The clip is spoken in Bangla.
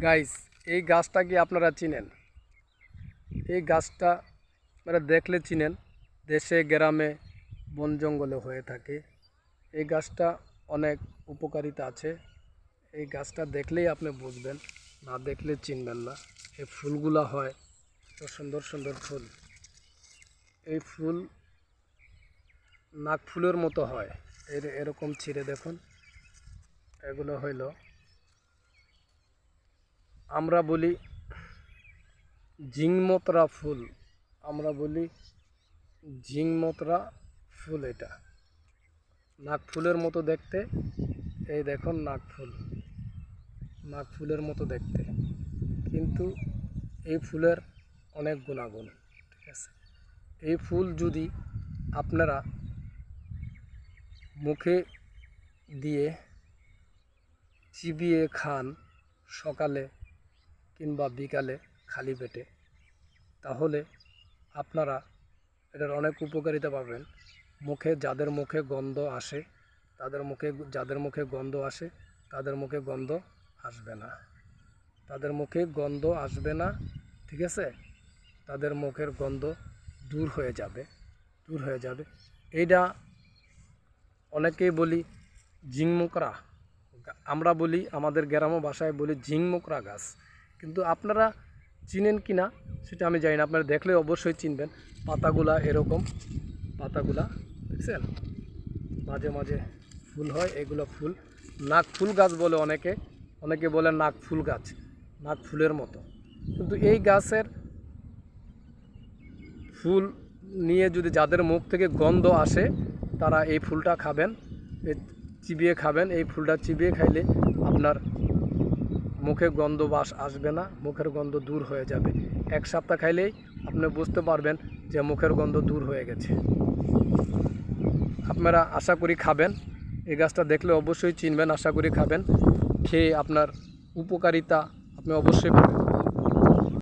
গাইস, এই গাছটা কি আপনারা চিনেন? এই গাছটা আপনারা দেখলে চিনেন, দেশে গ্রামে বন জঙ্গলে হয়ে থাকে। এই গাছটা অনেক উপকারিতা আছে। এই গাছটা দেখলেই আপনি বুঝবেন, না দেখলে চিনবেন না। এই ফুলগুলা হয় এত সুন্দর সুন্দর ফুল। এই ফুল নাক ফুলের মতো হয়, এরকম ছিঁড়ে দেখুন। এগুলো হইল, আমরা বলি ঝিংমোতরা ফুল। আমরা বলি ঝিংমোতরা ফুল। এটা নাক ফুলের মতো দেখতে। এই দেখুন, নাক ফুলের মতো দেখতে, কিন্তু এই ফুলের অনেক গুণাগুণ। ঠিক আছে, এই ফুল যদি আপনারা মুখে দিয়ে চিবিয়ে খান সকালে কিংবা বিকালে খালি পেটে, তাহলে আপনারা এটার অনেক উপকারিতা পাবেন। যাদের মুখে গন্ধ আসে, যাদের মুখে গন্ধ আসে তাদের মুখে গন্ধ আসবে না। ঠিক আছে, তাদের মুখের গন্ধ দূর হয়ে যাবে। এইটা অনেকেই বলি ঝিংমোকরা, আমরা বলি আমাদের গ্রাম্য ভাষায় বলি ঝিংমোকরা গাছ। কিন্তু আপনারা চিনেন কি না সেটা আমি জানি না। আপনারা দেখলে অবশ্যই চিনবেন। পাতাগুলা এরকম, দেখছেন, মাঝে মাঝে ফুল হয়। এগুলো ফুল নাক ফুল গাছ বলে অনেকে বলে নাক ফুল গাছ, নাক ফুলের মতো। কিন্তু এই গাছের ফুল নিয়ে যদি যাদের মুখ থেকে গন্ধ আসে, তারা এই ফুলটা খাবেন, চিবিয়ে খাবেন। এই ফুলটা চিবিয়ে খাইলে আপনার মুখে গন্ধ বাস আসবে না, মুখের গন্ধ দূর হয়ে যাবে। 1 সপ্তাহ খাইলেই আপনি বুঝতে পারবেন যে মুখের গন্ধ দূর হয়ে গেছে। আপনারা আশা করি খাবেন। এই গাছটা দেখলে অবশ্যই চিনবেন, আশা করি খাবেন। খেয়ে আপনার উপকারিতা আপনি অবশ্যই পাবেন।